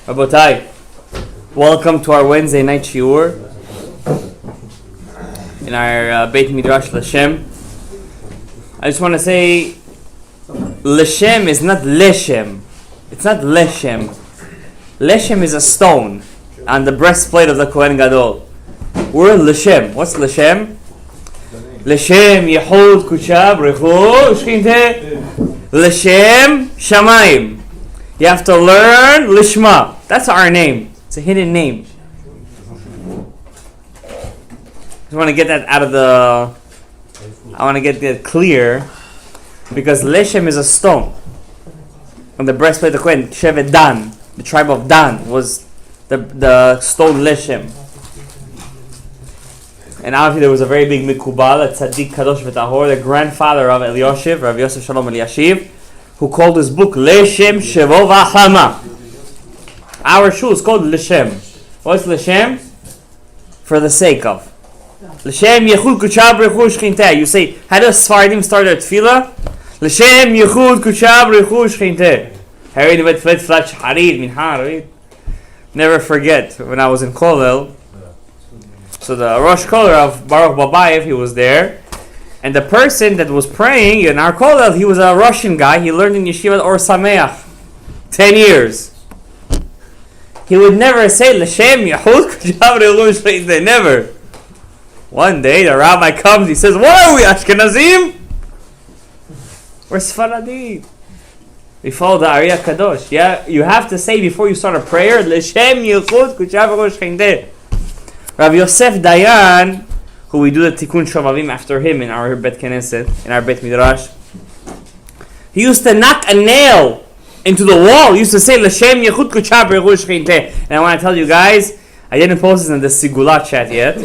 Rabotai, welcome to our Wednesday night shiur in our Beit Midrash L'Shem. I just want to say, L'Shem is not Leshem. It's not Leshem. Leshem is a stone on the breastplate of the Kohen Gadol. We're L'Shem. What's L'Shem? L'Shem Yehud Kushab Rechu Shchinte L'Shem Shamayim. You have to learn Lishma. That's our name. It's a hidden name. I want to get that out of the... I want to get that clear. Because Leshem is a stone. On the breastplate of the Kohen, Shevet Dan, the tribe of Dan, was the stone Leshem. And obviously there was a very big Mikubal, a Tzaddik Kadosh V'Tahor, the grandfather of Elioshiv, Rav Shalom Gadaev, who called his book Leshem Shevo V'Achama. Our shul is called Leshem. What's Leshem? For the sake of. Leshem Yechud Kuchab Rechu Shchinteh. You say, how does Sfaradim start their tefillah? Leshem Yechud Kuchab Rechu Shchinteh. Harid Vet Fet Flat Shaharid Minhar. Never forget when I was in Kollel. So the Rosh Kollel of Baruch Babayev, he was there. And the person that was praying in our Kollel, he was a Russian guy. He learned in Yeshiva Or Sameach. 10 years. He would never say, L'Shem Yehud Kuchav Rechu Shchinteh. Never. One day the rabbi comes, he says, what are we, Ashkenazim? We're Sfaradim. We follow the Ariyah Kadosh. Yeah, you have to say before you start a prayer, L'Shem Yehud Kuchav Rechu Shchinteh. Rav Yosef Dayan, who we do the Tikun SHOVAVIM after him in our Bet Knesset, in our Bet Midrash, he used to knock a nail into the wall. He used to say, L'Shem Yehud Kuchab Rechu Shchinteh. And I want to tell you guys, I didn't post this in the Sigula chat yet.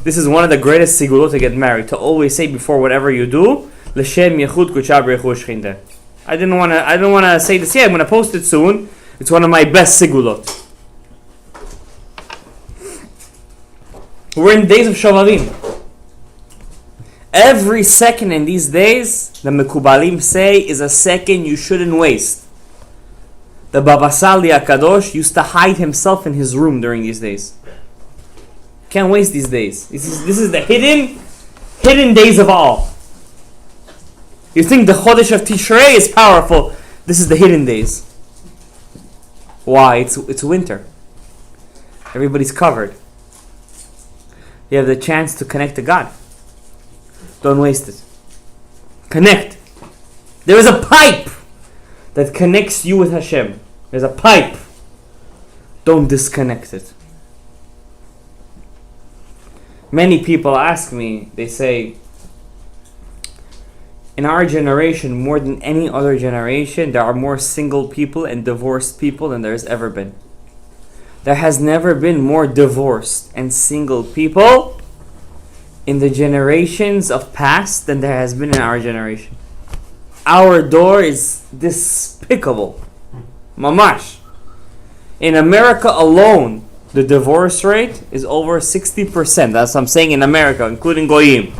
This is one of the greatest Sigulot to get married. To always say before whatever you do, L'Shem Yehud Kuchab Rechu Shchinteh. I didn't want to say this yet. I'm going to post it soon. It's one of my best Sigulot. We're in days of Shovavim. Every second in these days, the Mekubalim say, is a second you shouldn't waste. The Baba Sali HaKadosh used to hide himself in his room during these days. Can't waste these days. This is the hidden days of all. You think the Chodesh of Tishrei is powerful. This is the hidden days. Why? It's winter. Everybody's covered. You have the chance to connect to God. Don't waste it. Connect. There is a pipe that connects you with Hashem. There's a pipe. Don't disconnect it. Many people ask me, they say, in our generation, more than any other generation, there are more single people and divorced people than there's ever been. There has never been more divorced and single people in the generations of past than there has been in our generation. Our door is despicable. Mamash. In America alone, the divorce rate is over 60%. That's what I'm saying in America, including Goyim.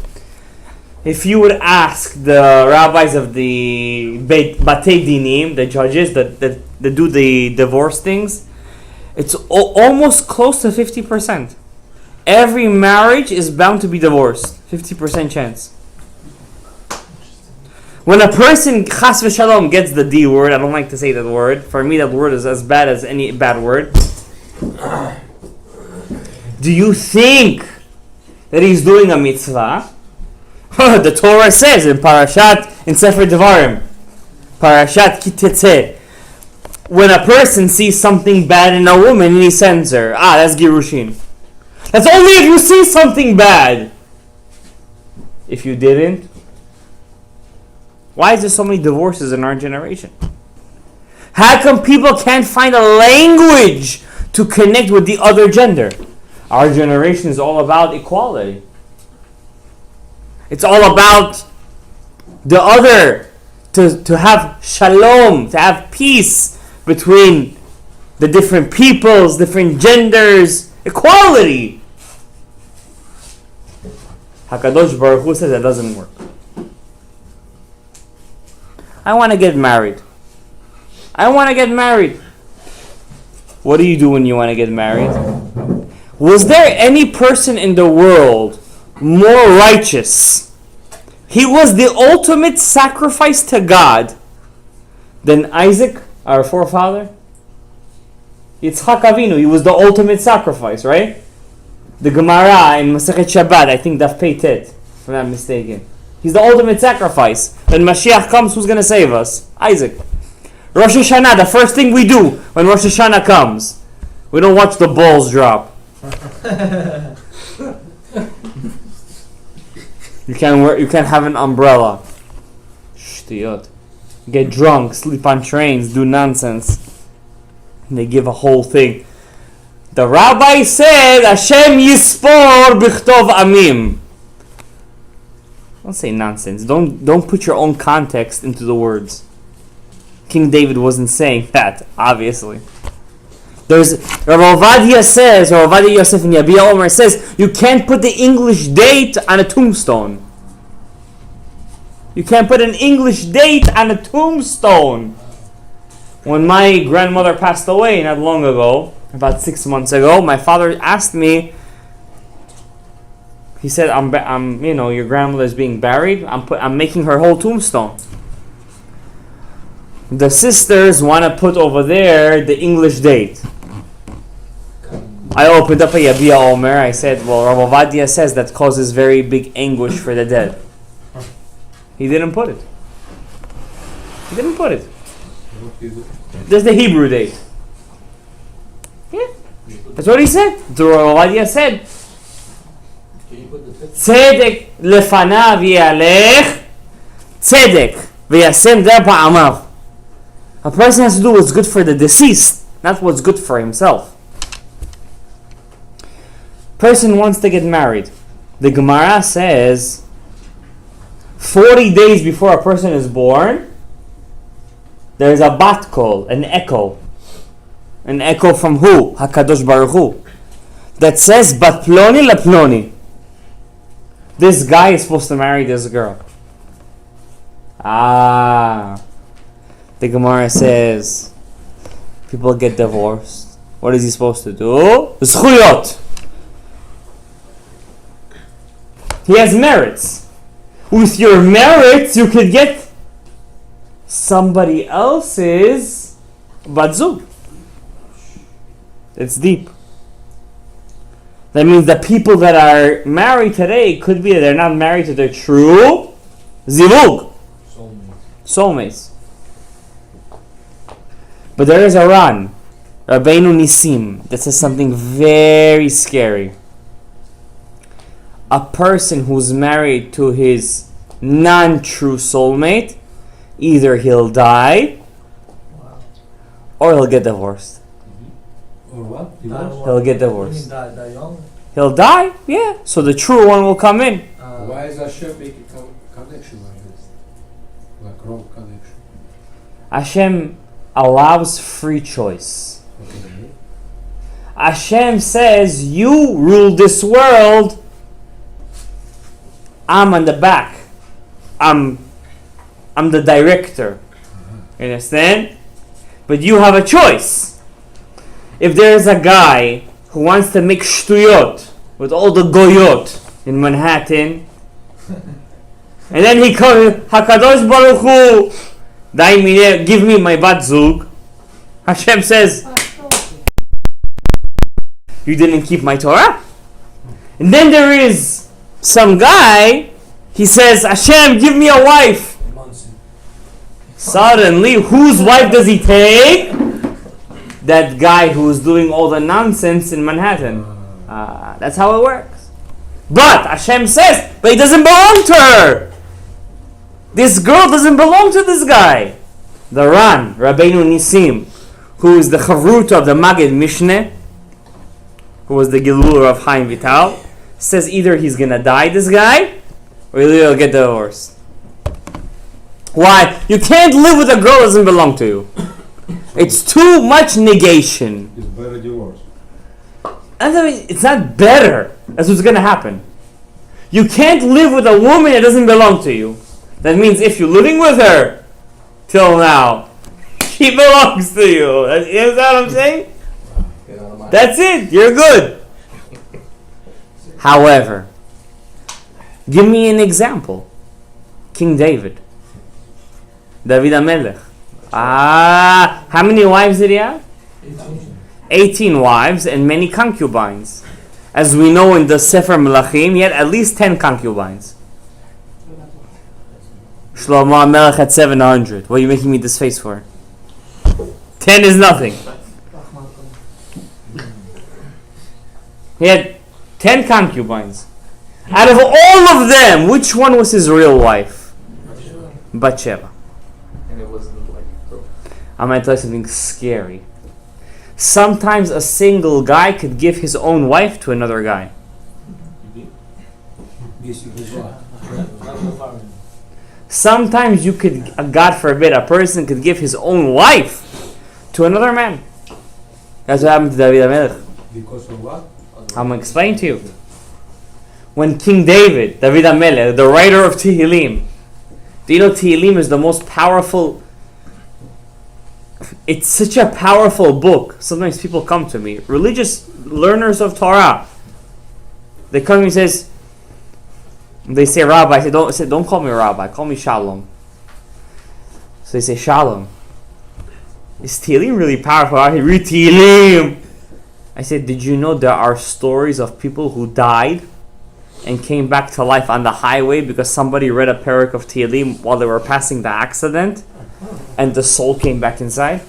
If you would ask the rabbis of the Batei Dinim, the judges that do the divorce things, it's almost close to 50%. Every marriage is bound to be divorced. 50% chance. When a person, chas v'shalom, gets the D word, I don't like to say that word. For me, that word is as bad as any bad word. Do you think that he's doing a mitzvah? The Torah says in Sefer Devarim, Parashat Ki Tetzeh, when a person sees something bad in a woman and he sends her, that's Girushin. That's only if you see something bad. If you didn't, why is there so many divorces in our generation? How come people can't find a language to connect with the other gender? Our generation is all about equality. It's all about the other, to have shalom, to have peace between the different peoples, different genders, equality. HaKadosh Baruch Hu says that doesn't work. I want to get married. what do you do when you want to get married? Was there any person in the world more righteous? He was the ultimate sacrifice to God than Isaac, our forefather. Yitzchak Avinu, he was the ultimate sacrifice, right? The Gemara in Masechet Shabbat, I think Daf Pei Tet, if I'm not mistaken. He's the ultimate sacrifice. When Mashiach comes, who's going to save us? Isaac. Rosh Hashanah, the first thing we do when Rosh Hashanah comes, we don't watch the balls drop. You can't have an umbrella. Shtiyot. Get drunk, sleep on trains, do nonsense. And they give a whole thing. The rabbi said, Hashem yispor bichtov amim. Don't say nonsense. Don't put your own context into the words. King David wasn't saying that, obviously. There's Rav Ovadia says, or Ovadia Yosef and Yabia Omer says, you can't put the English date on a tombstone. You can't put an English date on a tombstone. When my grandmother passed away not long ago, about 6 months ago, my father asked me. He said, "I'm, your grandmother is being buried. I'm making her whole tombstone." The sisters want to put over there the English date. I opened up a Yabia Omer. I said, "Well, Rav Ovadia says that causes very big anguish for the dead." He didn't put it. He didn't put it. There's the Hebrew date. Yeah, that's what he said. The Rav Ovadia said, "Tzedek lefanav yalech, tzedek v'yasem der pa'amav." A person has to do what's good for the deceased, not what's good for himself. Person wants to get married. The Gemara says 40 days before a person is born, there's a bat kol, an echo. An echo from who? HaKadosh Baruch Hu. That says, Bat ploni la ploni. This guy is supposed to marry this girl. The Gemara says, people get divorced. What is he supposed to do? Zchuyot. He has merits. With your merits, you could get somebody else's bat zug. It's deep. That means the people that are married today could be that they're not married to their true zivug. Soulmates. But there is a Ran, Rabbeinu Nisim, that says something very scary. A person who's married to his non-true soulmate, either he'll die or he'll get divorced. Or what? He'll get divorced. Die young? He'll die, yeah. So the true one will come in. Why is Hashem making connection like this? Like wrong connection? Hashem allows free choice. Okay. Hashem says, you rule this world. I'm on the back. I'm the director. You understand? But you have a choice. If there's a guy who wants to make shtuyot with all the goyot in Manhattan, and then he comes, HaKadosh Baruch Hu, give me my bat zug. Hashem says, you didn't keep my Torah. And then there is some guy, he says, Hashem, give me a wife. Suddenly, whose wife does he take? That guy who is doing all the nonsense in Manhattan. That's how it works. But Hashem says, but he doesn't belong to her. This girl doesn't belong to this guy. The Ran, Rabbeinu Nisim, who is the Chavrut of the Magid Mishneh, who was the Gilul of Chaim Vital, says either he's going to die, this guy, or he'll get divorced. Why? You can't live with a girl that doesn't belong to you. It's too much negation. It's better divorce. It's not better. That's what's going to happen. You can't live with a woman that doesn't belong to you. That means if you're living with her till now, she belongs to you. You understand what I'm saying? That's it. You're good. However, give me an example. King David. David HaMelech. How many wives did he have? 18 wives and many concubines. As we know in the Sefer Melachim, he had at least 10 concubines. Shlomo HaMelech had 700. What are you making me this face for? 10 is nothing. He had 10 concubines. Out of all of them, which one was his real wife? Bathsheba. And it wasn't like. I'm going to tell you something scary. Sometimes a single guy could give his own wife to another guy. Sometimes you could, God forbid, a person could give his own wife to another man. That's what happened to David HaMelech. Because of what? I'm going to explain to you. When King David, David HaMelech, the writer of Tehillim, do you know Tehillim is the most powerful? It's such a powerful book. Sometimes people come to me, religious learners of Torah. They come to me and says, they say Rabbi. I say don't call me Rabbi, call me Shalom. So they say Shalom. Is Tehillim really powerful? I read Tehillim. I said, did you know there are stories of people who died and came back to life on the highway because somebody read a parak of Tehillim while they were passing the accident, and the soul came back inside?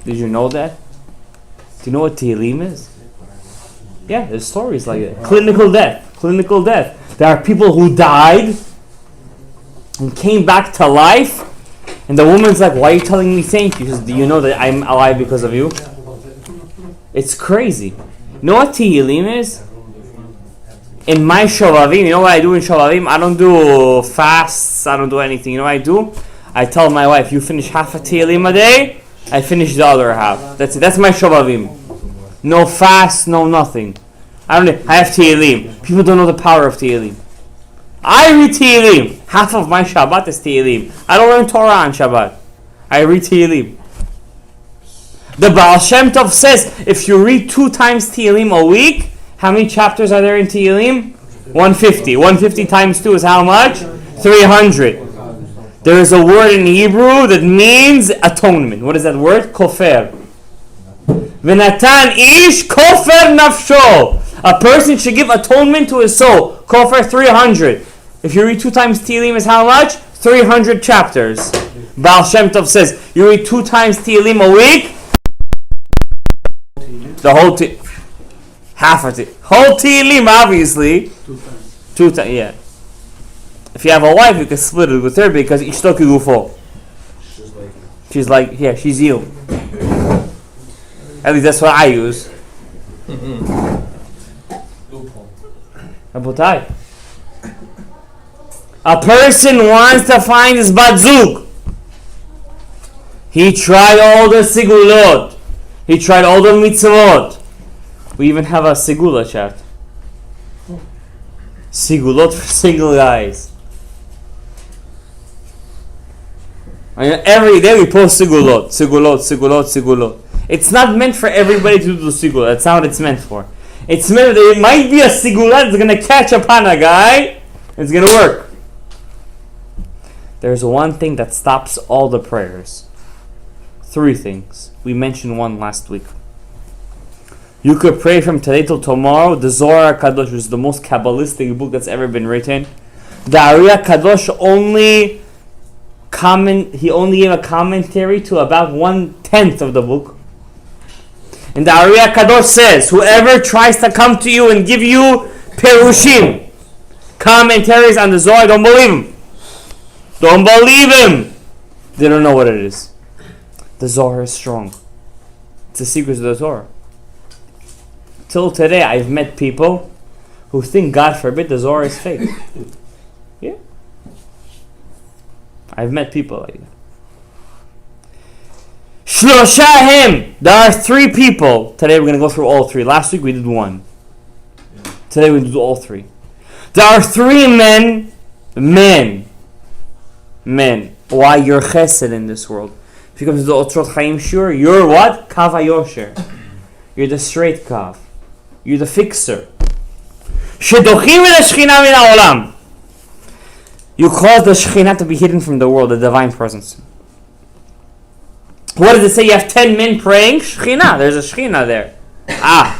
Did you know that? Do you know what Tehillim is? Yeah, there's stories like that. Clinical death. Clinical death. There are people who died and came back to life, and the woman's like, why are you telling me thank you? She says, do you know that I'm alive because of you? It's crazy. You know what Tehillim is? In my SHOVAVIM, you know what I do in SHOVAVIM? I don't do fasts, I don't do anything. You know what I do? I tell my wife, you finish half a Tehillim a day, I finish the other half. That's it. That's my SHOVAVIM. No fast, no nothing. I have Tehillim. People don't know the power of Tehillim. I read Tehillim. Half of my Shabbat is Tehillim. I don't learn Torah on Shabbat. I read Tehillim. The Baal Shem Tov says, if you read 2 times Tehillim a week, how many chapters are there in Tehillim? 150. 150 times 2 is how much? 300. There is a word in Hebrew that means atonement. What is that word? Kofer. V'natan ish kofer nafsho. A person should give atonement to his soul. Kofer 300. If you read 2 times Tehillim is how much? 300 chapters. Baal Shem Tov says, you read 2 times Tehillim a week, the whole half of it. Whole Tehillim, obviously. 2 times, yeah. If you have a wife, you can split it with her because ishto kigufo. She's like, yeah, she's you. At least that's what I use. Rabotai. A person wants to find his bat zug. He tried all the sigulot. He tried all the mitzvot. We even have a sigula chat. Sigulot for single guys. And every day we post sigulot, sigulot, sigulot, sigulot. It's not meant for everybody to do the sigulot. That's not what it's meant for. It's meant that it might be a sigulot that's going to catch upon a guy. It's going to work. There's one thing that stops all the prayers. 3 things. We mentioned one last week. You could pray from today till tomorrow. The Zohar Kadosh is the most Kabbalistic book that's ever been written. The Ariya Kadosh only gave a commentary to about 1/10 of the book. And the Ariya Kadosh says, whoever tries to come to you and give you perushim, commentaries on the Zohar, don't believe him. Don't believe him. They don't know what it is. The Zohar is strong. It's the secrets of the Zohar. Till today, I've met people who think, God forbid, the Zohar is fake. Yeah. I've met people like that. Shloshahim. There are 3 people. Today we're going to go through all 3. Last week we did 1. Today we do all 3. There are 3 men. Why you're chesed in this world? If you come to the Otrot Chaim Shur, you're what? Kava Yosher. You're the straight kav. You're the fixer. שדוחים את השכינה מן העולם. You cause the Shekhinah to be hidden from the world, the divine presence. What does it say? You have 10 men praying? Shekhinah. There's a Shekhinah there.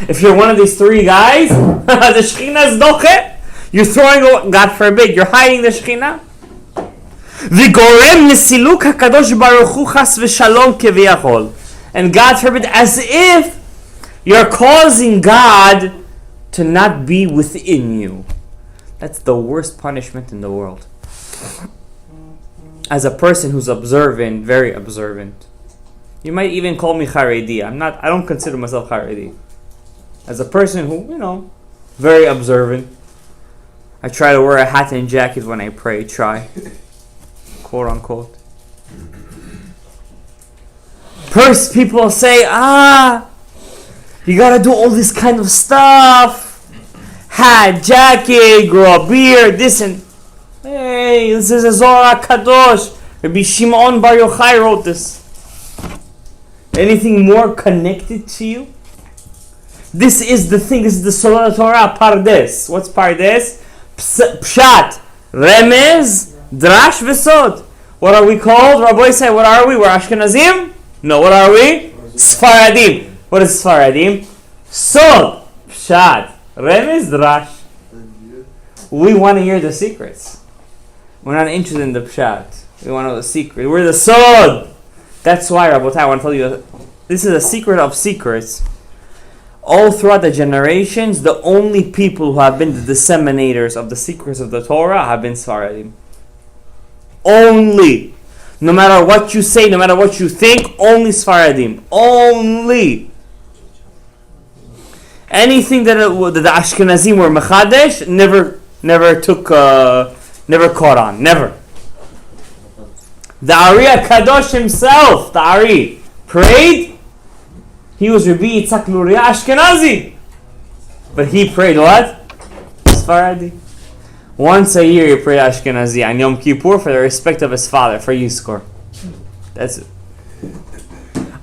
If you're one of these 3 guys, the Shekhinah is doche. You're throwing away, God forbid, you're hiding the Shekhinah. וגורם לסילוק הקדוש ברוך הוא חס ושלום כביכול. And God forbid, as if you're causing God to not be within you. That's the worst punishment in the world. As a person who's observant, very observant. You might even call me Haredi. I don't consider myself Haredi. As a person who, very observant. I try to wear a hat and jacket when I pray. Try. Quote unquote. First people say, you gotta do all this kind of stuff. Hat, jacket, grow a beard, this and... Hey, this is a Zohar Kadosh. Rabbi Shimon Bar Yochai wrote this. Anything more connected to you? This is the thing. This is the Solar Torah. Pardes. What's Pardes? Pshat, Remez, Drash, Vesod. What are we called? Rabbi say, what are we? We're Ashkenazim? No, what are we? Sfaradim. What is Sfaradim? Sod, Pshat, Remez, Drash. We want to hear the secrets. We're not interested in the Pshat. We want to know the secret. We're the Sod. That's why, Rabotai, I want to tell you, this is a secret of secrets. All throughout the generations, the only people who have been the disseminators of the secrets of the Torah have been Sfaradim. Only. No matter what you say, no matter what you think, only Sfaradim. Only. Anything that the Ashkenazim were Mechadesh, never caught on. Never. The Ari HaKadosh himself, the Ari, prayed. He was Rabbi Yitzhak Luria Ashkenazi. But he prayed what? Sfaradi. Once a year he prayed Ashkenazi on Yom Kippur for the respect of his father, for Yizkor. That's it.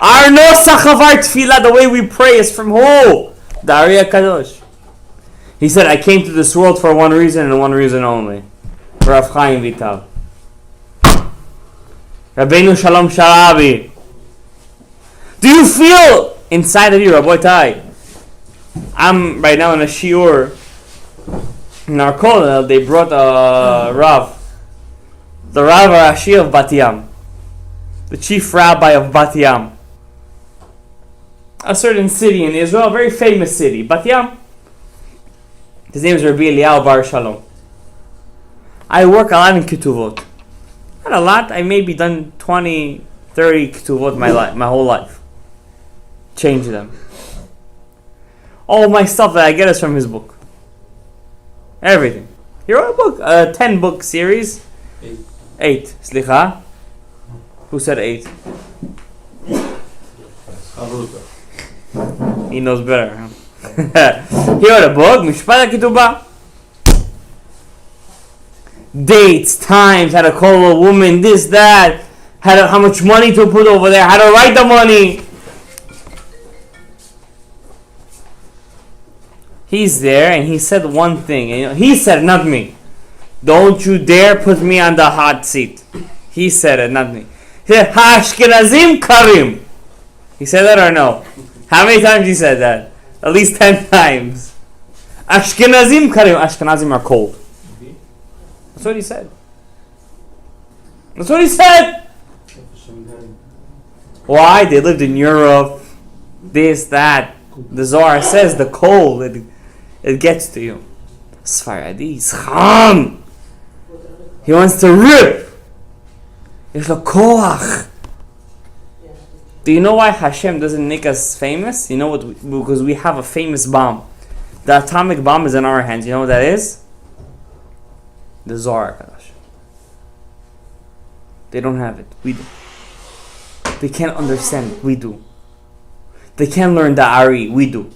Our nosach of our tefillah, the way we pray, is from who? The Ari HaKadosh. He said, I came to this world for one reason and one reason only. Rav Chaim Vital. Rabbeinu Shalom Sharabi. Do you feel inside of you, Rabbi Tai? I'm right now in a shiur. In our kollel, they brought a Rav. The Rav Rashi of Bat Yam. The chief rabbi of Bat Yam. A certain city in Israel, a very famous city. Bat Yam. His name is Rabbi Eliyahu Bar Shalom. I work a lot in Ketuvot. Not a lot. I maybe done 20, 30 Ketuvot my whole life. Change them. All my stuff that I get is from his book. Everything. He wrote a book, a 10-book series. 8. Slicha. Who said 8? He knows better. Huh? He wrote a book, Mishpat HaKetubah. Dates, times, how to call a woman, this, that, how much money to put over there, how to write the money. He's there and he said one thing. He said it, not me. Don't you dare put me on the hot seat. He said it, not me. He said, Ashkenazim Karim. He said that or no? How many times he said that? At least 10 times. Ashkenazim Karim. Ashkenazim are cold. That's what he said. That's what he said. Why? They lived in Europe. This, that. The Zohar says the cold, it gets to you. Sfaradi is Cham. He wants to rip. There's a koach. Do you know why Hashem doesn't make us famous? You know what? Because we have a famous bomb. The atomic bomb is in our hands. You know what that is? The Zohar Kadosh. They don't have it. We do. They can't understand it. We do. They can't learn the Ari. We do.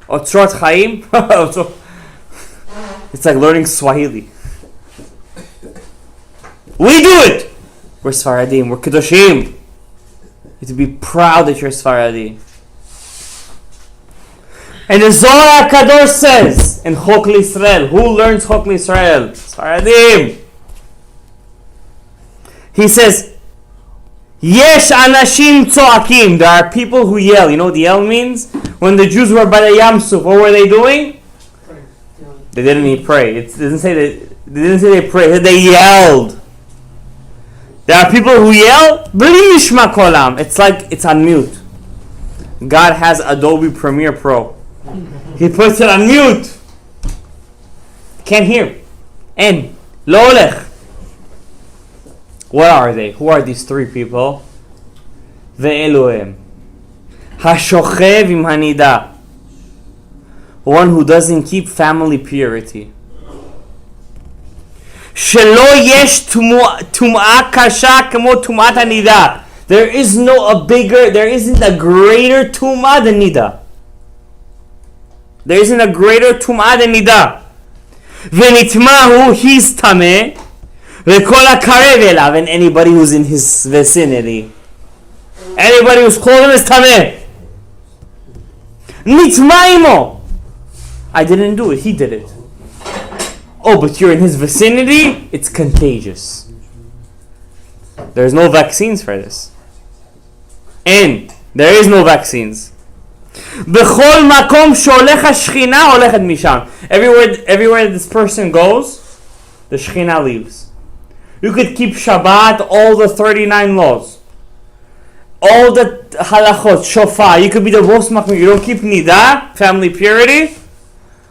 Otzrot Chaim. It's like learning Swahili. We do it. We're Sfaradim. We're Kedoshim. You have to be proud that you're Sfaradi. And the Zohar HaKadosh says in Chok L'Israel, who learns Chok L'Israel? Sfaradim. He says, Yesh anashim tzoakim. There are people who yell. You know what the yell means? When the Jews were by the Yam Suf, what were they doing? They didn't even pray. It didn't say they prayed. They yelled. There are people who yell. Bli nishma kolam. It's like it's on mute. God has Adobe Premiere Pro. He puts it on mute. Can't hear. En lo olech. What are they? Who are these three people? Ve'elohem. Hashochev im hanida. One who doesn't keep family purity. Shelo yesh tum'a kasha kemo tum'at hanida. There isn't a greater tum'ah than nida. There isn't a greater tum'ah than nida. V'nitmahu, he's tameh. V'kol hakarev elav, and anybody who's in his vicinity. Anybody who's close to him is tameh. Nitmaimo. I didn't do it, he did it. Oh, but you're in his vicinity? It's contagious. There's no vaccines for this. And there is no vaccines. B'chol makom sholech hashchina holechet misham. Everywhere this person goes, the Shechina leaves. You could keep Shabbat, all the 39 laws, all the halachot, shofar. You could be the rosh machmir. You don't keep nida, family purity.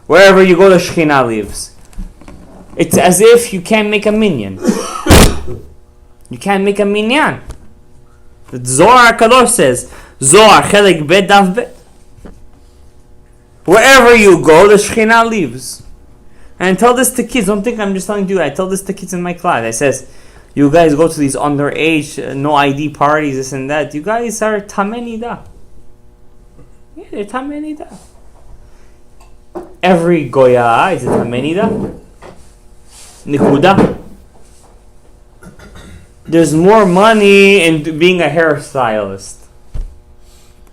Wherever you go, the Shechina leaves. It's as if you can't make a minyan. You can't make a minyan. The Zohar HaKadosh says, Zohar, Chelek Bet, Daf Bet. Wherever you go, the Shechina leaves. And I tell this to kids. Don't think I'm just telling you. I tell this to kids in my class. I says, you guys go to these underage, no ID parties, this and that. You guys are Tameh Nida. Yeah, they're Tameh Nida. Every Goya is a Tameh Nida. Nikuda. There's more money in being a hairstylist.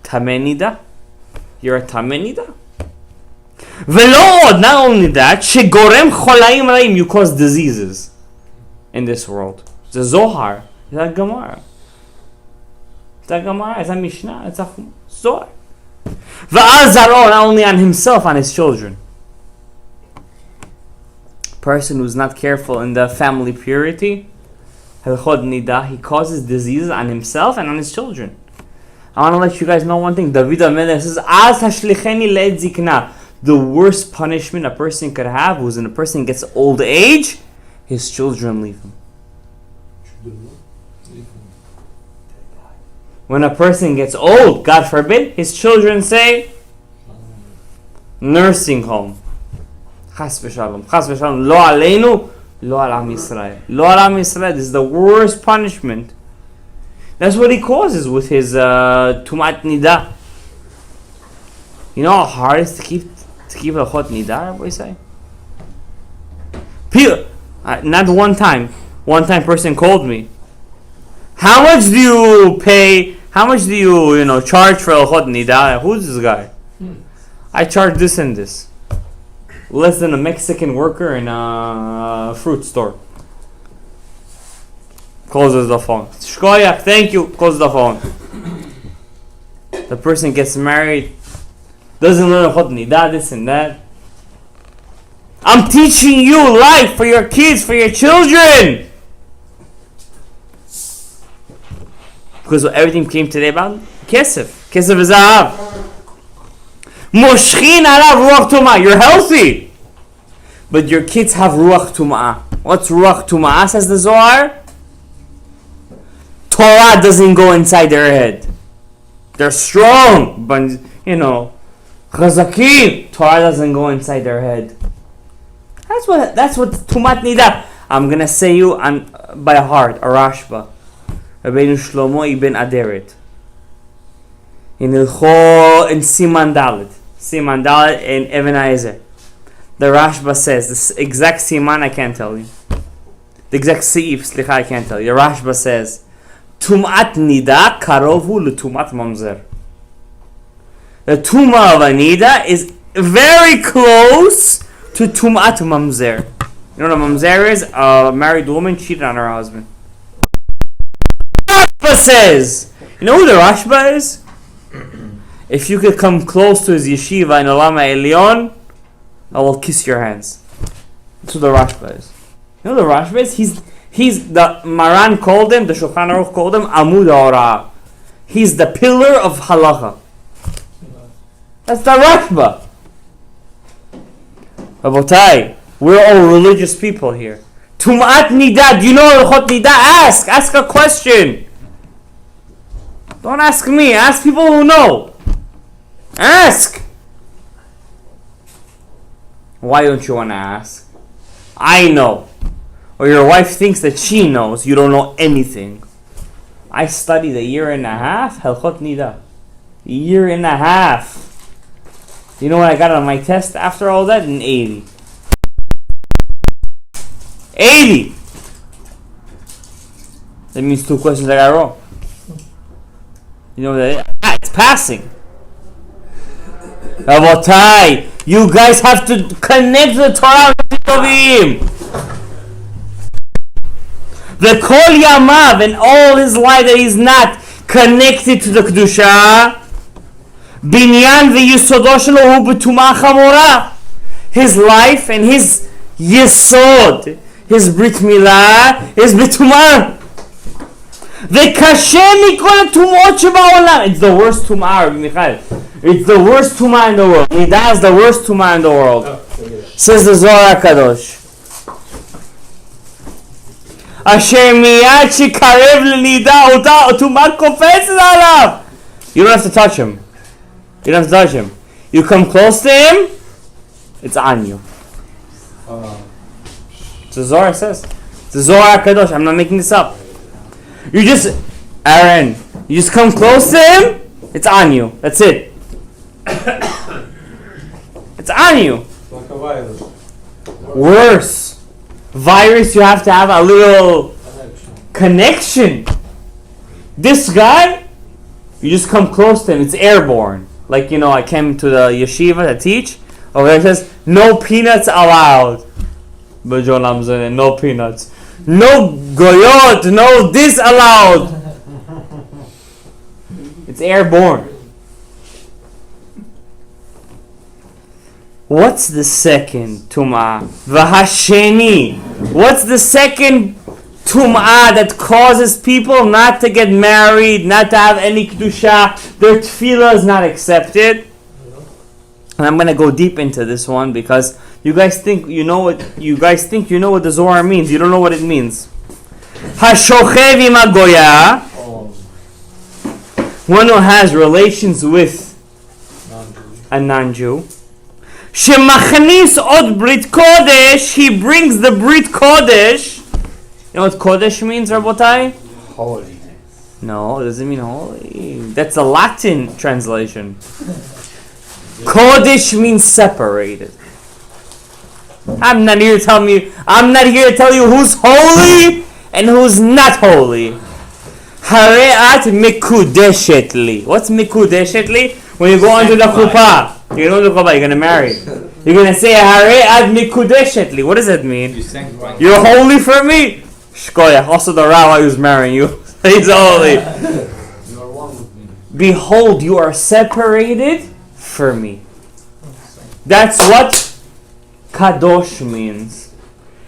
Tameh Nida. You're a Tameh Nida. Velo, not only that, shegorem cholaim raim, you cause diseases in this world. It's a Zohar, it's a Gemara. It's a Gemara, it's a Mishnah, it's a Zohar. V'azaro, not only on himself, on his children. Person who's not careful in the family purity, he causes diseases on himself and on his children. I want to let you guys know one thing. David HaMelech says, Az hashlicheni le'ed zikna. The worst punishment a person could have was when a person gets old age, his children leave him. When a person gets old, God forbid, his children say, nursing home. Chas v'shalom. Chas v'shalom. Lo aleinu, lo al Am Yisrael. Lo al Am Yisrael. This is the worst punishment. That's what he causes with his tumat nida. You know how hard it is to keep a chot nida, what you say? Not one time. One time person called me. How much do you pay? How much do you charge for a chot nida? Who's this guy? I charge this and this. Less than a Mexican worker in a fruit store. Closes the phone. Shkoyach, thank you. Closes the phone. The person gets married. Doesn't learn chot nida, this and that. I'm teaching you life for your kids, for your children. Because everything came today about kesef. Kesef is zahav. Moshchin alav ruach tumah. You're healthy, but your kids have ruach tumah. What's ruach tumah? Says the Zohar. Torah doesn't go inside their head. They're strong, but chazakim. Torah doesn't go inside their head. That's what tumat nida. I'm gonna say you by heart a Rashba. Rabbeinu Shlomo ibn Aderet. In Siman Dalet in Even Haezer. The Rashba says this exact Siman I can't tell you. The exact Seif, I can't tell you. The Rashba says Tumat nida karovu l'tumat mamzer. The Tumah of Anida is very close to Tum'at Mamzer. You know what a Mamzer is? A married woman cheated on her husband. Rashba says, you know who the Rashba is? If you could come close to his yeshiva in Olam Elyon, I will kiss your hands. That's who the Rashba is. You know who the Rashba is? He's the Maran called him, the Shulchan Aruch called him Amud Ha'orah. He's the pillar of halacha. That's the Rashba. Rabotai, we're all religious people here. Tum'at Nida, do you know Hot Nida? Ask a question. Don't ask me, ask people who know. Ask. Why don't you want to ask? I know. Or your wife thinks that she knows. You don't know anything. I studied a year and a half. Helchot Nida. A year and a half. You know what I got on my test after all that? An 80. 80! That means 2 questions I got wrong. You know that? It's passing. Rabotai, you guys have to connect the Torah with SHOVAVIM. The Kol Yamav and all his life that he's not connected to the Kedusha. Binyan v'yisodo shelo hu b'tumah chamora. His life and his yesod, his brit milah, is b'tumah. V'kashem mikol tumot sheba'olam. It's the worst tumah, Michael. It's the worst tumah in the world. Nida is the worst tumah in the world. Says the Zohar HaKadosh. Asher miyad shekarev l'nida ota tumah kofetzet alav. You don't have to touch him. You don't have to touch him. You come close to him, it's on you. It's the Zohar says. It's the Zohar HaKadosh. I'm not making this up. You just, Aaron, you just come close to him, it's on you. That's it. It's on you. Like a virus. Worse. Virus, you have to have a little connection. This guy, you just come close to him, it's airborne. Like, you know, I came to the yeshiva to teach. Over there it says, no peanuts allowed. No peanuts. No goyot, no this allowed. It's airborne. What's the second tum'ah? V'hasheni. What's the second tum'ah that causes people not to get married, not to have any kedusha? Their tefillah is not accepted. And I'm gonna go deep into this one because you guys think you know what the Zohar means. You don't know what it means. Hashochev im hagoya. One who has relations with a non-Jew. Shemachnis od brit kodesh. He brings the brit kodesh. You know what kodesh means, Rabotai? Holiness. No, it doesn't mean holy. That's a Latin translation. Kodesh means separated. I'm not here to tell you who's holy and who's not holy. Hareat mikudeshet li. What's mikudeshet li? When you go under the chuppah. You know the chuppah, you're gonna marry. You're gonna say Hareat mikudeshet li. What does that mean? You're holy for me. Shkoyach. Also the rabbi who's marrying you. He's holy. You are one with me. Behold, you are separated for me. That's what kadosh means.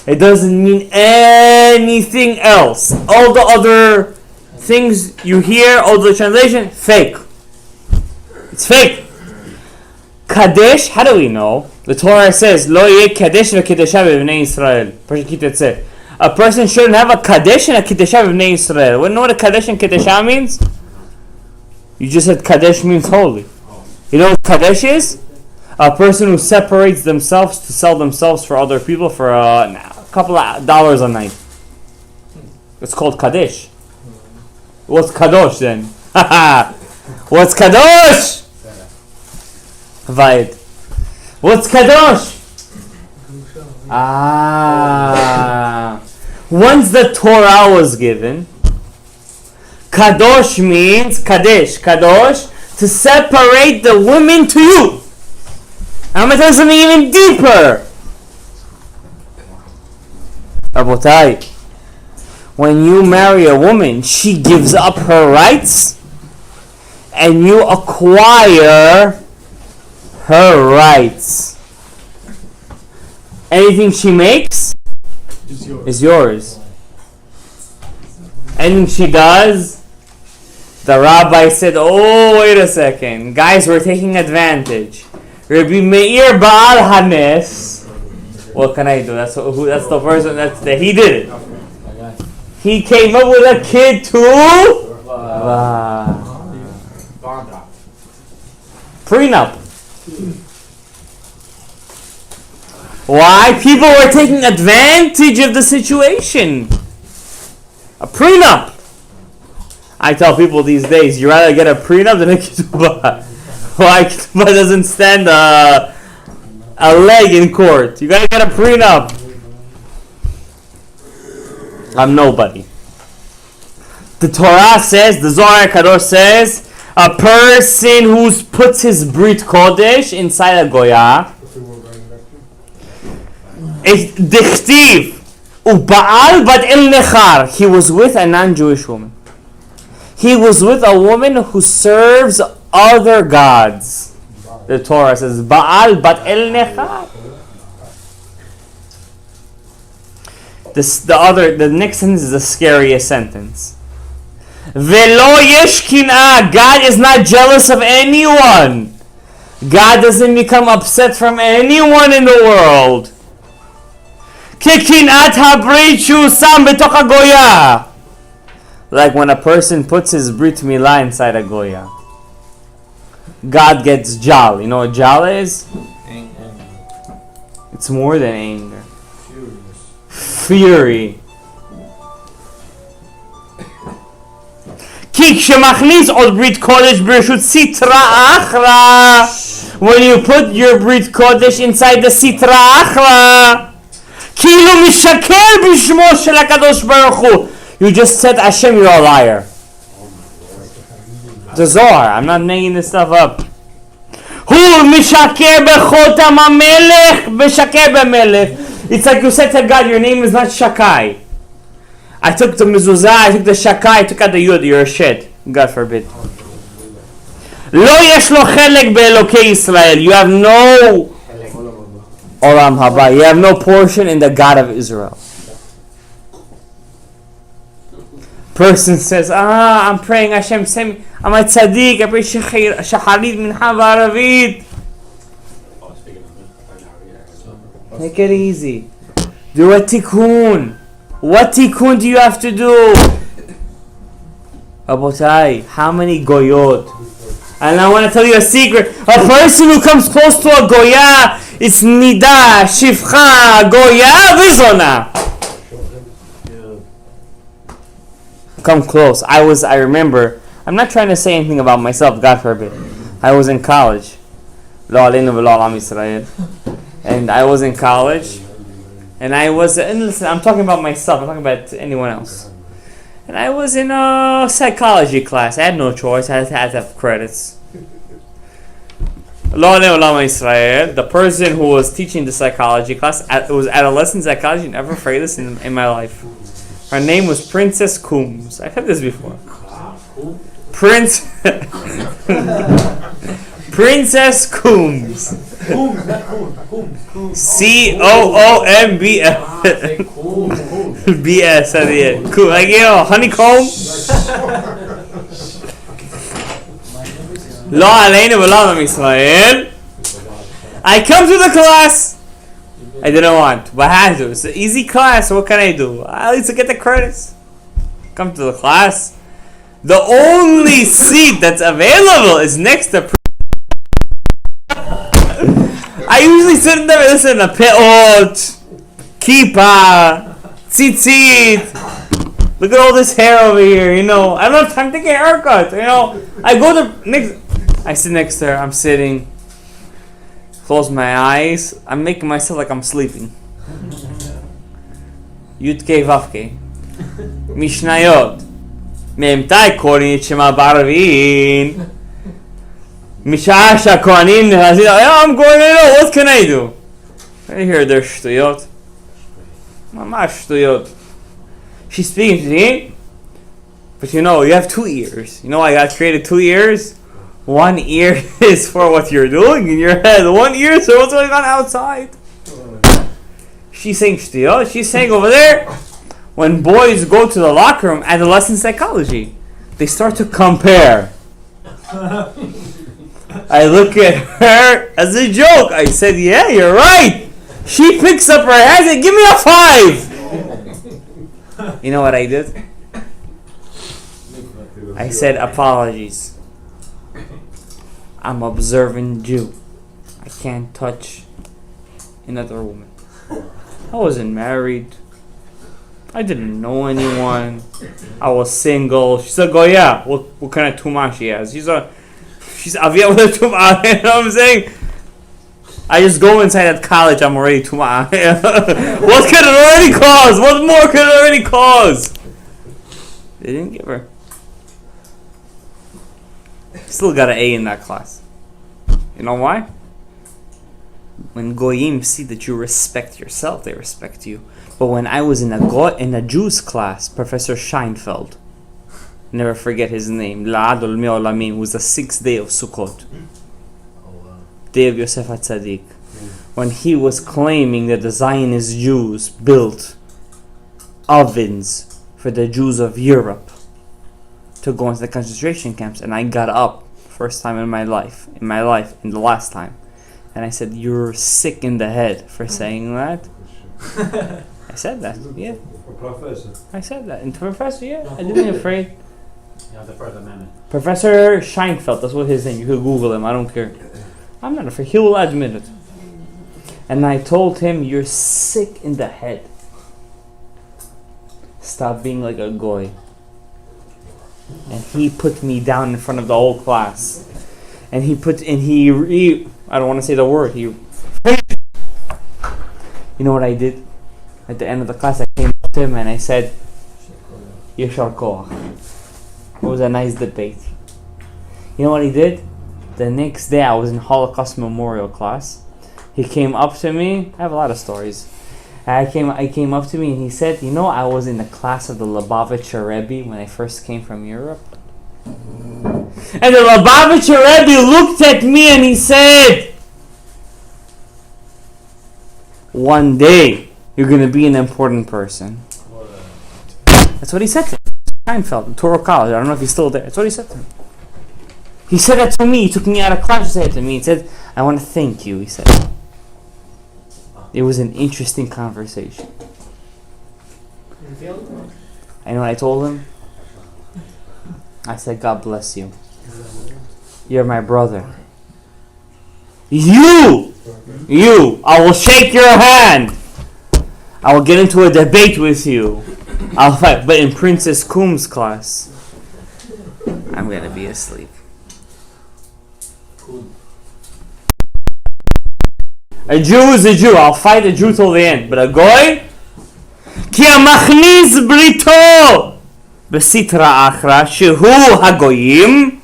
It doesn't mean anything else. All the other things you hear, all the translation, fake. It's fake. Kadesh, how do we know? The Torah says, Lo yeh kadesh v'kedesha b'bnei Yisrael. A person shouldn't have a kadesh and a kedesha b'bnei Yisrael. You know what a kadesh and kedesha means? You just said kadesh means holy. You know what kadesh is? A person who separates themselves to sell themselves for other people for a couple of dollars a night. It's called kadesh. What's kadosh then? What's kadosh? Vaid. What's kadosh? Once the Torah was given, kadosh means kadesh. Kadosh to separate the women to you. I'm going to tell you something even deeper. Rabotai, when you marry a woman, she gives up her rights and you acquire her rights. Anything she makes is yours. Anything she does, the rabbi said, oh, wait a second. Guys, we're taking advantage. Rabbi Meir Baal Hanes. What can I do? That's the person that he did it. He came up with a kid too. Prenup. Why? People were taking advantage of the situation. A prenup. I tell people these days, you rather get a prenup than a ketubah. Why? Ketubah doesn't stand a leg in court. You gotta get a prenup. I'm nobody. The Torah says, the Zohar Kadosh says, a person who puts his Brit Kodesh inside a Goya, Dichtiv, Uba'al bat el Nechar. He was with a non-Jewish woman. He was with a woman who serves other gods. The Torah says, Ba'al bat el Nechar. The next sentence is the scariest sentence. Velo yesh kin'ah. God is not jealous of anyone. God doesn't become upset from anyone in the world. Tikun Habrit shu sam betoch hagoya. Like when a person puts his Brit Milah inside a Goya. God gets jal. You know what jal is? Anger. It's more than anger. Fury. When you put your Brit Kodesh inside the Sitra Achra, you just said Hashem, you're a liar. The Zohar, I'm not making this stuff up. It's like you said to God, your name is not Shakai. I took the mezuzah, I took the shakai, I took out the yud, you're a shit. God forbid. Lo yesh lo chelek be'elokei Yisrael. You have no olam haba. You have no portion in the God of Israel. Person says, I'm praying Hashem, send me. I'm a tzaddik, I pray shacharit mincha v'aravit. Take it easy. Do a tikkun. What tikkun do you have to do? Rabotai, how many goyot? And I want to tell you a secret. A person who comes close to a goya, it's nida, shifcha, goya, vizona. Come close. I remember, I'm not trying to say anything about myself, God forbid. I was in college. Lo aleinu v'lo al am Yisrael. And I was in college. And I was, and listen, I'm talking about myself, I'm talking about anyone else. And I was in a psychology class. I had no choice, I had to have credits. The person who was teaching the psychology class, it was adolescent psychology, never forget this in my life. Her name was Princess Coombs. I've had this before. Princess Coombs. C-O-O-M-B-S. B-S at the end. Cool. Like, you know, honeycomb. Lo aleinu v'lo am Yisrael. I come to the class. I didn't want, but I had to. It's an easy class. So what can I do? At least I get the credits. Come to the class. The only seat that's available is next to. I usually sit there and listen to peot, kippah, tzitzit. Look at all this hair over here, you know. I don't have time to get a haircut, you know. I go to next. I sit next to her. I'm sitting. Close my eyes. I'm making myself like I'm sleeping. Yudke Vavke. Mishnayot. Memtai Korin Shema Barvin. משעה שהכהנים נכנסים, I'm going to what can I do? I hear their שטויות. ממש שטויות. She's speaking to me, but you know, you have 2 ears. You know I got created 2 ears? 1 ear is for what you're doing in your head. 1 ear is for what's going on outside. She's saying shtiyot. She's saying over there, when boys go to the locker room, adolescent psychology, they start to compare. I look at her as a joke. I said, yeah, you're right. She picks up her hands and give me a 5. You know what I did? I said, apologies. I'm observant Jew. I can't touch another woman. I wasn't married. I didn't know anyone. I was single. She's a goya. What kind of tumah she has? She's avia with a tumah. You know what I'm saying? I just go inside at college. I'm already tumah. What could it already cause? What more could it already cause? They didn't give her. Still got an A in that class. You know why? When goyim see that you respect yourself, they respect you. But when I was in a Jews class, Professor Scheinfeld, never forget his name, La'adol Me'olamim, was the 6th day of Sukkot, day of Yosef HaTzadik, when he was claiming that the Zionist Jews built ovens for the Jews of Europe to go into the concentration camps, and I got up, first time in the last time, and I said, you're sick in the head for saying that. I said that, yeah. Professor. I said that. And Professor, yeah, I didn't be afraid. Yeah, the First Amendment. Professor Scheinfeld, that's what his name. You could Google him, I don't care. I'm not afraid, he will admit it. And I told him, you're sick in the head. Stop being like a goy. And he put me down in front of the whole class. And I don't want to say the word, you know what I did? At the end of the class, I came up to him and I said, Yeshar Koach. It was a nice debate. You know what he did? The next day, I was in Holocaust Memorial class. He came up to me. I have a lot of stories. I came up to me and he said, you know, I was in the class of the Lubavitcher Rebbe when I first came from Europe. And the Lubavitcher Rebbe looked at me and he said, one day, you're going to be an important person. That's what he said to me. Scheinfeld, Torah College. I don't know if he's still there. That's what he said to me. He said that to me. He took me out of class to say it to me. He said, I want to thank you, he said. It was an interesting conversation. I know what I told him? I said, God bless you. You're my brother. You! I will shake your hand. I will get into a debate with you. I'll fight. But in Princess Kum's class, I'm going to be asleep. A Jew is a Jew. I'll fight a Jew till the end. But a Goy? Ki המכניס בריתו בסטרא אחרא שהוא הגויים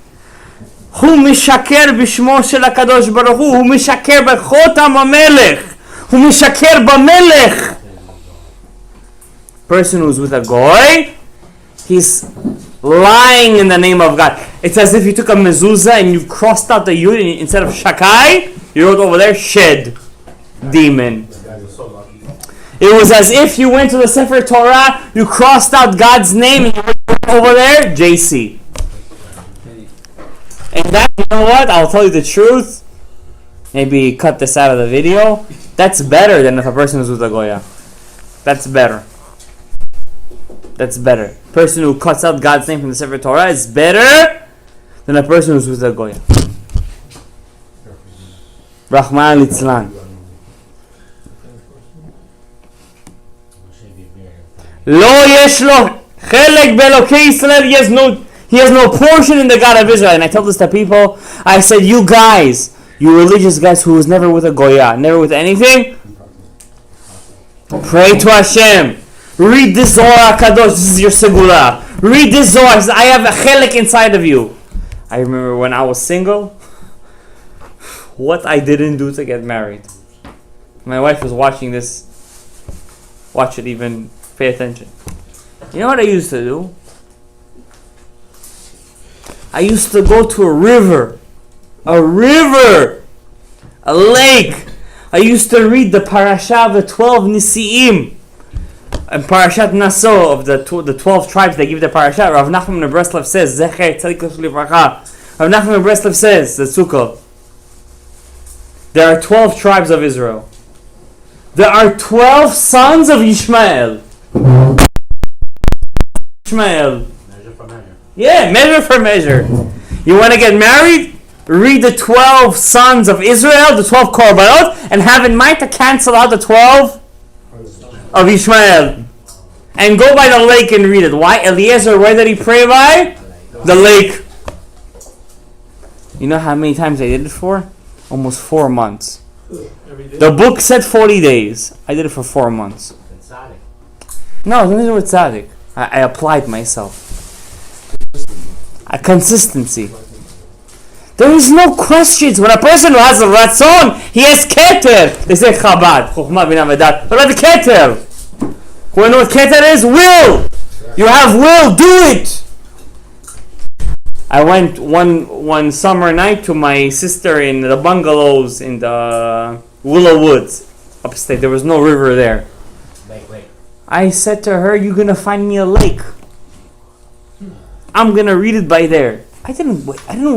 הוא משקר בשמו של הקדוש ברוך הוא משקר בחותם המלך הוא משקר במלך. Person who's with a Goy, he's lying in the name of God. It's as if you took a mezuzah and you crossed out the yud and instead of shakai, you wrote over there shed, demon. It was as if you went to the Sefer Torah, you crossed out God's name and you wrote over there JC. And that, you know what? I'll tell you the truth. Maybe cut this out of the video. That's better than if a person is with a Goya. That's better. That's better. Person who cuts out God's name from the Sefer Torah is better than a person who's with a Goya. Rahman al-Itzlan. Lo yesh lo chelek be'elokei Yisrael. He has no portion in the God of Israel. And I tell this to people. I said, you guys, you religious guys who was never with a Goya, never with anything, pray to Hashem. Read this Zohar HaKadosh. This is your segula. Read this Zohar. I have a chelek inside of you. I remember when I was single, what I didn't do to get married. My wife was watching this. Watch it, even pay attention. You know what I used to do? I used to go to a river, a lake. I used to read the parasha of the 12 Nisi'im. And Parashat Naso of the 12 tribes they give the parasha. Rav Nachman of Breslov says, Zecher Tzadik Livracha. Rav Nachman of Breslov says, the Sukkah, there are 12 tribes of Israel. There are 12 sons of Ishmael. Measure for measure. Yeah, measure for measure. You want to get married? Read the 12 sons of Israel, the 12 korbanot, and have in mind to cancel out the 12 of Ishmael. And go by the lake and read it. Why? Eliezer, where did he pray by? The lake. You know how many times I did it for? Almost 4 months. The book said 40 days. I did it for 4 months. No, nothing to do with tzaddik. I applied myself. A consistency. There is no questions. When a person has a ratzon, he has keter. They say Chabad, Chokhmah Binah V'dat. What about the keter? You know what keter is? Will. You have will. Do it. I went one summer night to my sister in the bungalows in the Willow Woods, upstate. There was no river there. Wait. I said to her, "You're gonna find me a lake. I'm gonna read it by there." I didn't waste. I didn't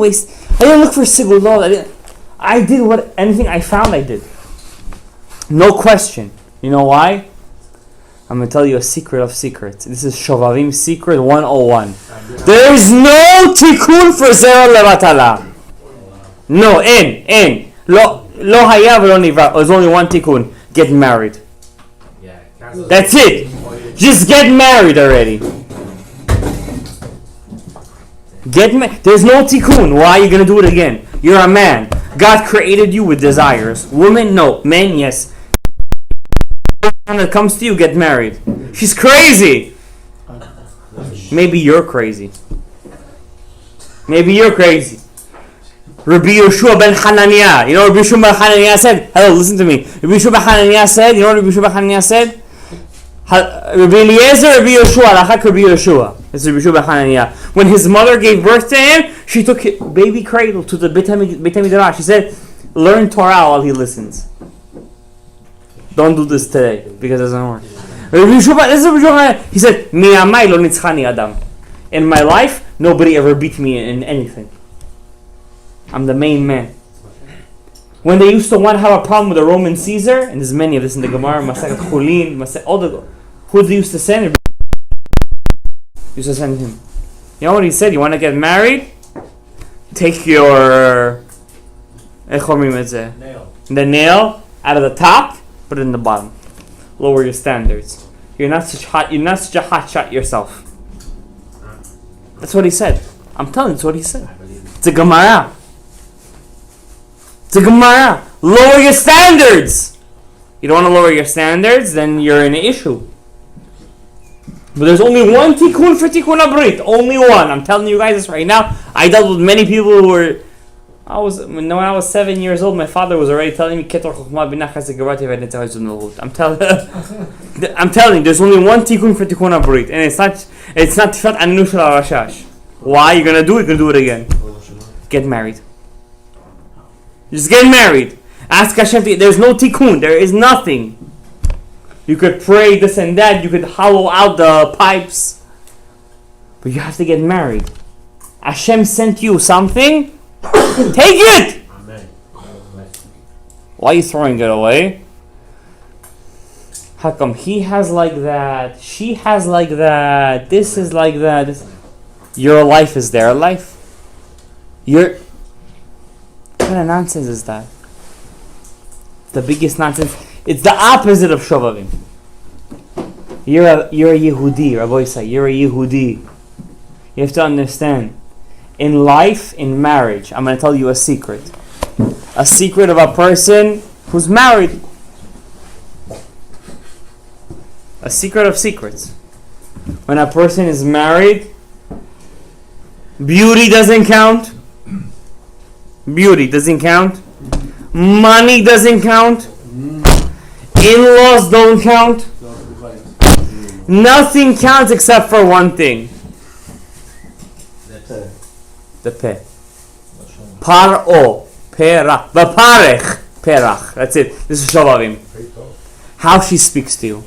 look for sigulot. I did what anything I found. I did. No question. You know why? I'm gonna tell you a secret of secrets. This is SHOVAVIM secret 101. There is no tikkun for zera levatala. No, in. Lo haya v'lo nivra. There's only one tikkun. Get married. Yeah. That's it. Just get married already. There's no tikkun. Why are you gonna do it again? You're a man. God created you with desires. Women, no. Men, yes. When it comes to you, get married. She's crazy. Maybe you're crazy. Rabbi Yeshua ben Hananiah. You know what Rabbi Yeshua ben Hananiah said? Hello, listen to me. Rabbi Yeshua ben Hananiah said, you know what Rabbi Yeshua ben Hananiah said? Rabbi Eliezer, Rabbi Yeshua, Lachak Rabbi Yeshua. This is Rabbi Yeshua ben Hananiah. When his mother gave birth to him, she took his baby cradle to the Beit HaMidrash. She said, learn Torah while he listens. Don't do this today, because it doesn't work. Rabbi Yeshua, this is Rabbi Yeshua. He said, Mi'amai lo nitzchani adam. In my life, nobody ever beat me in anything. I'm the main man. When they used to want to have a problem with the Roman Caesar, and there's many of this in the Gemara, Masechet Chulin, all the, who they used to send? Used to send him. You know what he said? You want to get married? Take your the nail out of the top, put it in the bottom. Lower your standards. You're not such a hot shot yourself. That's what he said. I'm telling you, that's what he said. It's a Gemara. Lower your standards. You don't want to lower your standards, then you're in an issue. But there's only one tikkun for Tikun Habrit. Only one. I'm telling you guys this right now. I dealt with many people who were. When I was 7 years old, my father was already telling me Ketor Chokhmah Binachas Gevarti V'Netzah Zunahut. I'm telling you, there's only one tikkun for Tikun Habrit, and it's not Tifat Aninu Shel HaRashash. Why? You're gonna do it. You're gonna do it again. Get married. Just get married. Ask Hashem. There's no tikkun. There is nothing. You could pray this and that. You could hollow out the pipes, but you have to get married. Hashem sent you something. Take it! Amen. Why are you throwing it away? How come he has like that? She has like that. This is like that. Your life is their life. What kind of nonsense is that? The biggest nonsense. It's the opposite of SHOVAVIM. You're a Yehudi, Rabbi Yisai. You're a Yehudi. You have to understand. In life, in marriage, I'm going to tell you a secret. A secret of a person who's married. A secret of secrets. When a person is married, beauty doesn't count. Beauty doesn't count. Money doesn't count. In-laws don't count. Nothing counts except for one thing. The peh. Paro. Perach. Vaparech. Perach. That's it. This is Shovavim. How she speaks to you.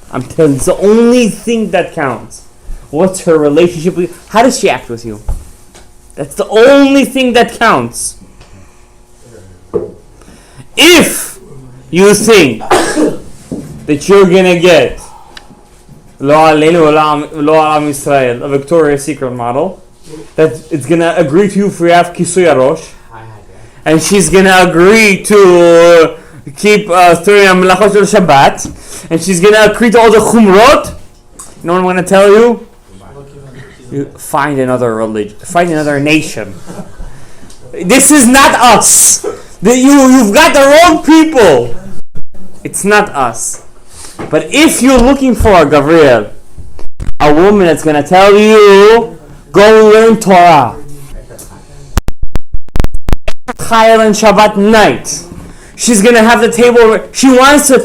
I'm telling you, it's the only thing that counts. What's her relationship with you? How does she act with you? That's the only thing that counts. If you think that you're gonna get Lo Aleinu Lo Am Yisrael, a Victoria's Secret model, that it's gonna agree to you for you have Kisui Arosh, and she's gonna agree to keep throwing a melachot of Shabbat, and she's gonna agree to all the chumrot. You know what I'm gonna tell you? You find another religion, find another nation. This is not us. You've got the wrong people. It's not us. But if you're looking for a Gabriel, a woman that's gonna tell you, go learn Torah. Chayil and Shabbat night. She's gonna have the table. She wants to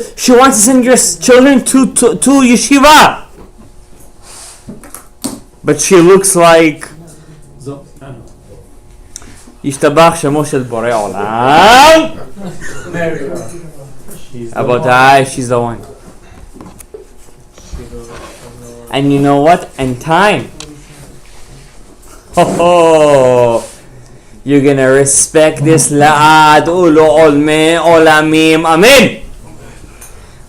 send your children to yeshiva. But she looks like Yishtabach Shemo Shel Borei Olam. Abotai, she's the one. And you know what? And time. You're gonna respect this la'ad ulo olme olamim. Amen.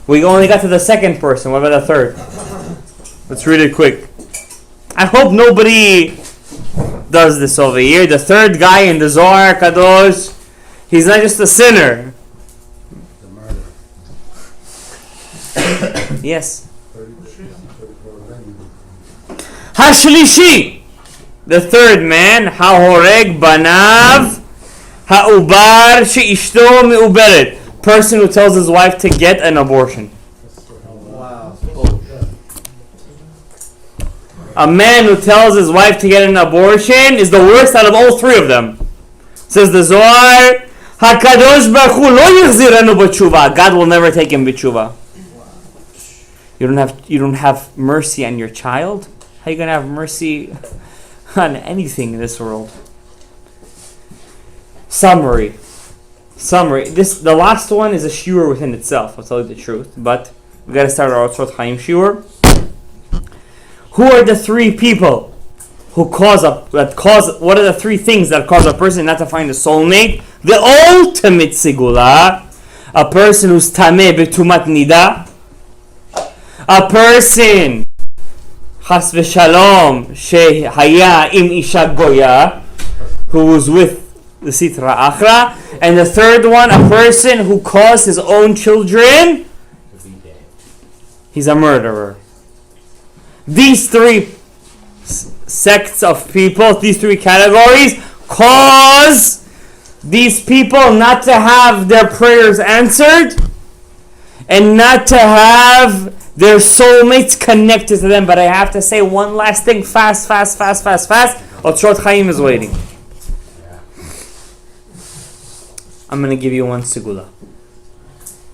We only got to the second person. What about the third? Let's read it quick. I hope nobody does this over here. The third guy in the Zohar Kadosh, he's not just a sinner. The murder. Yes. Hashlishi, the third man, hahoreg banav haubar sheishto meuberet, person who tells his wife to get an abortion. A man who tells his wife to get an abortion is the worst out of all three of them. Says the Zohar, HaKadosh Baruch Hu lo yichzirenu b'tshuva. God will never take him b'tshuva. You don't have mercy on your child? How are you going to have mercy on anything in this world? Summary. The last one is a shiur within itself. I'll tell you the truth. But we got to start our Otzrot Chaim shiur. Who are the three people who what are the three things that cause a person not to find a soulmate? The ultimate sigula, a person who's tameh betumat nida, a person chas v'shalom shehaya im isha goya, who was with the sitra achra, and the third one, a person who caused his own children, he's a murderer. These three sects of people, these three categories, cause these people not to have their prayers answered and not to have their soulmates connected to them. But I have to say one last thing, fast. Otzrot Chaim is waiting. I'm going to give you one segula.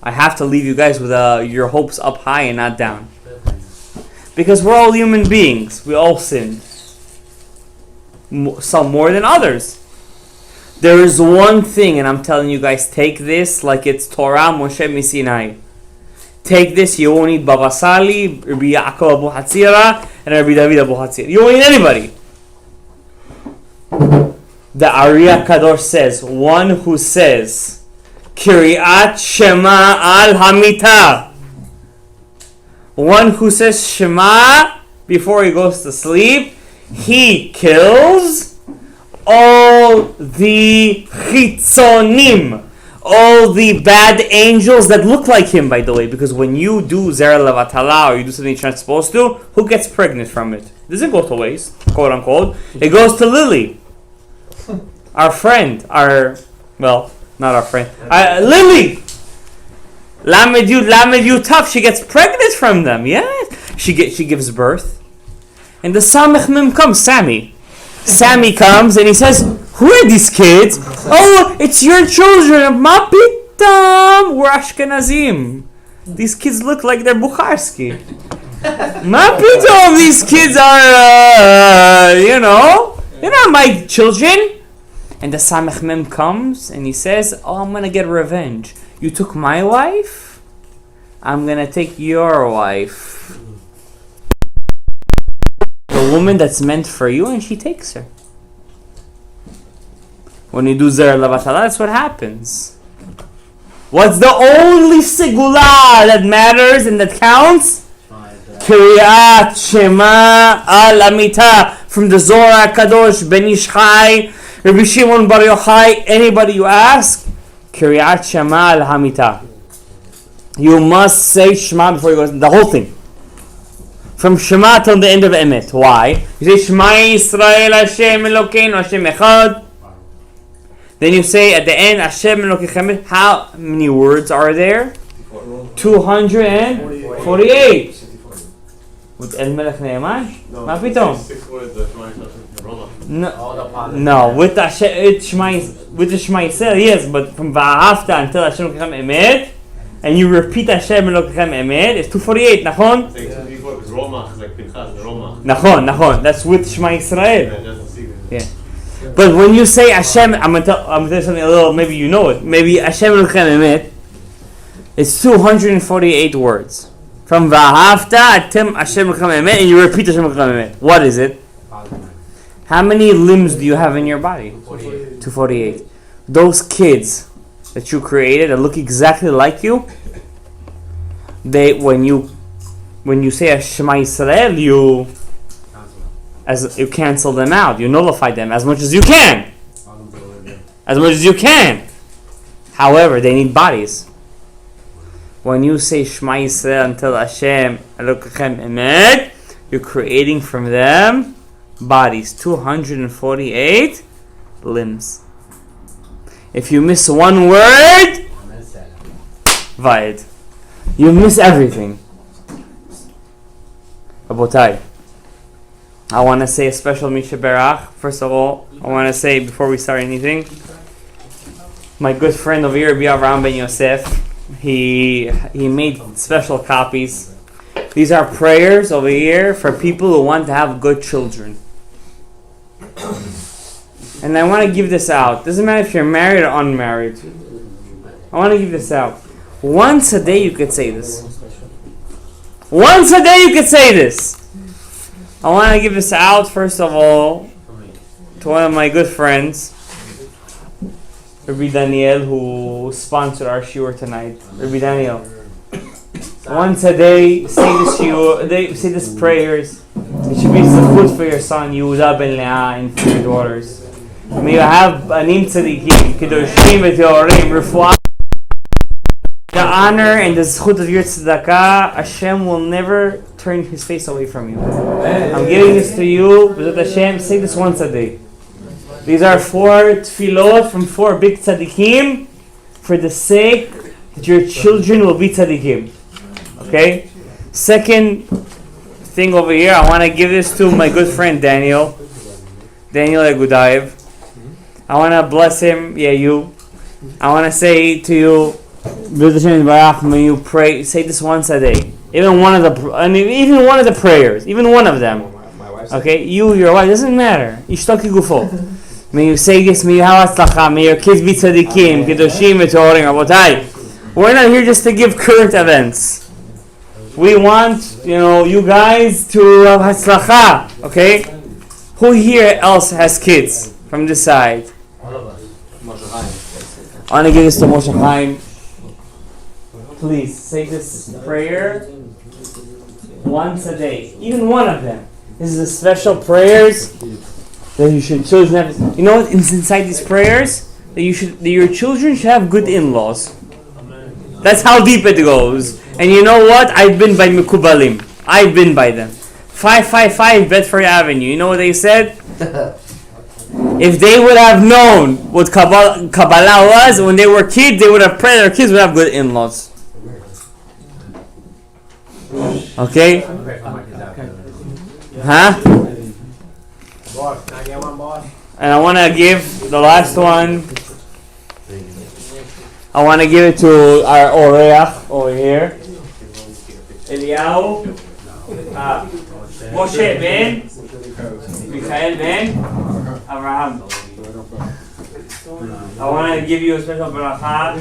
I have to leave you guys with your hopes up high and not down. Because we're all human beings. We all sin. Some more than others. There is one thing, and I'm telling you guys, take this like it's Torah Moshe Misinai. Take this, you won't need Baba Sali, Rabbi Yaakov Abu Hatzira, and Rabbi David Abu Hatzira. You won't need anybody. The Ariya Kadosh says, one who says, Kiryat Shema al Hamita. One who says Shema before he goes to sleep, he kills all the chitzonim, all the bad angels that look like him, by the way. Because when you do Zera Levatala or you do something you're not supposed to, who gets pregnant from it? It doesn't go to waste, quote unquote. It goes to Lily. Our friend, not our friend, Lily. Lamed Yud Tav, she gets pregnant from them. Yes, she gives birth, and the Samech Mim comes. Sammy comes and he says, Who are these kids? Oh, it's your children. Ma pitam. We're Ashkenazim. These kids look like they're Bukharski. Ma pitam. These kids are, they're not my children. And the Samech Mem comes and he says, oh, I'm going to get revenge. You took my wife? I'm going to take your wife. The woman that's meant for you, and she takes her. When you do Zer Lavatala, that's what happens. What's the only Segula that matters and that counts? Kiryat Shema Al Amita from the Zohar Kadosh Ben Ish Chai, Rabbi Shimon Bar Yochai. Anybody you ask, Kiryat Shema Al Hamita. You must say Shema before you go. The whole thing. From Shema till the end of Emet. Why? You say Shema Yisrael Hashem Elokeinu Hashem Echad. Then you say at the end Hashem Elokeinu. How many words are there? 248. With El Melech Ne'eman? Ma pitom? No. With the Shema Yisrael, yes, but from Va'afta until Hashem Elokeinu Emet, and you repeat Hashem Elokeinu Emet, it's 248. Nachon? Nachon. That's with Shema Yisrael. Yeah. But when you say Hashem, I'm gonna tell you something a little. Maybe you know it. Maybe Hashem Elokeinu Emet. It's 248 words. From Va'afta atem Hashem Elokeinu Emet, and you repeat Hashem Elokeinu Emet. What is it? How many limbs do you have in your body? 248. Those kids that you created that look exactly like you, when you say Shema Yisrael, you cancel them out, you nullify them as much as you can. However, they need bodies. When you say Shema Yisrael until Hashem Elokeinu Emet, you're creating from them bodies, 248 limbs. If you miss one word, Vaid. You miss everything. Rabotai, I want to say a special Misha Berach. First of all, I want to say before we start anything, my good friend over here, Rabbi Avraham Ben Yosef, he made special copies. These are prayers over here for people who want to have good children. And I want to give this out. Doesn't matter if you're married or unmarried. I want to give this out. Once a day you could say this. Once a day you could say this. I want to give this out, first of all, to one of my good friends, Rabbi Daniel, who sponsored our shiur tonight. Rabbi Daniel. Once a day, say this shiur, say this prayers. It should be food for your son, Yehuda ben Leah, and for your daughters. May you have anim tzadikim, kedoshim v'teorim, refuah. The honor and the zchut of your tzedakah, Hashem will never turn His face away from you. I'm giving this to you, B'ezrat Hashem. Say this once a day. These are 4 tefillot from 4 big tzadikim, for the sake that your children will be tzadikim. Okay? Second thing over here, I want to give this to my good friend Daniel Gadaev. I want to bless him. Yeah, you. I want to say to you, when you pray, say this once a day. Even one of the prayers, even one of them. Okay, your wife, doesn't matter. Ishtoki gufo. May you say this. May you have atzlacha. May your kids be tzadikim, kedoshim, v'torim. Rabotai, we're not here just to give current events. We want, you guys to have atzlacha. Okay. Who here else has kids from this side? All of us. I want to give this to Moshe Chaim. Please say this prayer once a day. Even one of them. This is a special prayers that you should children have. You know what? Inside these prayers, that your children should have good in-laws. That's how deep it goes. And you know what? I've been by Mekubalim. I've been by them. 555 Bedford Avenue. You know what they said? If they would have known what Kabbalah was when they were kids, they would have prayed their kids would have good in-laws. Okay? Huh? Boss, can I get one, boss? And I want to give the last one. I want to give it to our Oreach over here. Eliyahu. Moshe ben. Michael ben. Abraham. I want to give you a special bracha.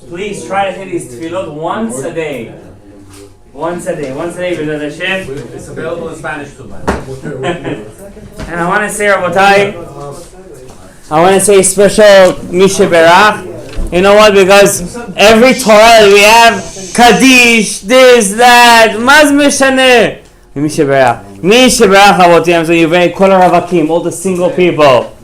Please try to say these tefillot once a day. Once a day, B'ezrat Hashem. It's available in Spanish too, man. And I want to say, Rabotai, I want to say special Mishe Berach. You know what? Because every Torah that we have, Kaddish, this, that, Maz Meshane. Mishe Berach. Mishe Berach, Rabotai, I'm saying, you're Kol HaRavakim, all the single people.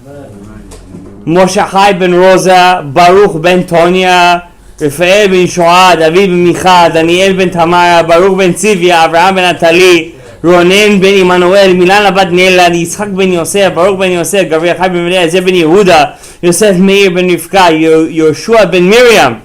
Moshe Chai ben Rosa, Baruch ben Tonya, Rafael ben Shoah, David ben Micha, Daniel ben Tamara, Baruch ben Tzivia, Avraham ben Natali, Ronen ben Emmanuel, Milana bat Nela, Yitzchak ben Yosef, Baruch ben Yosef, Gabriel Chai ben Melea, Zeb ben Yehuda, Yosef Meir ben Rivka, Yoshua ben Miriam,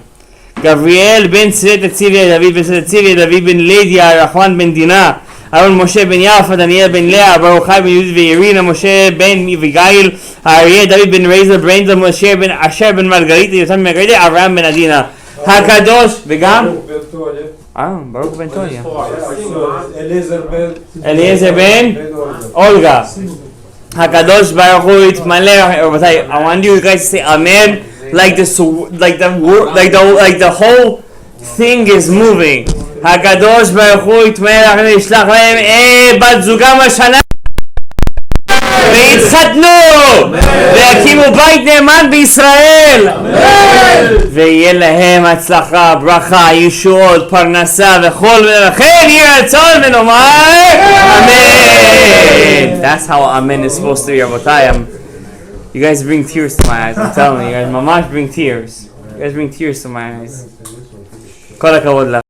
Gabriel ben Tzivia, David ben Tzivia, David ben Lydia, Rahman ben Dinah, Aaron Moshe ben Yafa, Daniel ben Leah, Baruch Chai ben Yudit Irina, Moshe ben Abigail, Aryeh, David ben Rezer, Brenda, Moshe ben Asher ben Margarita, Yotam ben Margarita, Avraham ben Adina. Hakadosh, וגם? ברוך בן טוניה. Eliezer ben Olga. Hakadosh Baruch Hu יתמלא. I want you guys to say Amen, like the whole thing is moving. Hakadosh Baruch Hu יתמלא וישלח להם בת זוגם השנה. ויתחתנו ויקימו בית נאמן בישראל ויהיה להם הצלחה, ברכה, ישועות, פרנסה וכל ולכן יהיה רצון ונאמר Amen. That's how Amen is supposed to be, Rabotai. You guys bring tears to my eyes. I'm telling you guys, mamash bring tears. You guys bring tears to my eyes. כל הכבוד לך.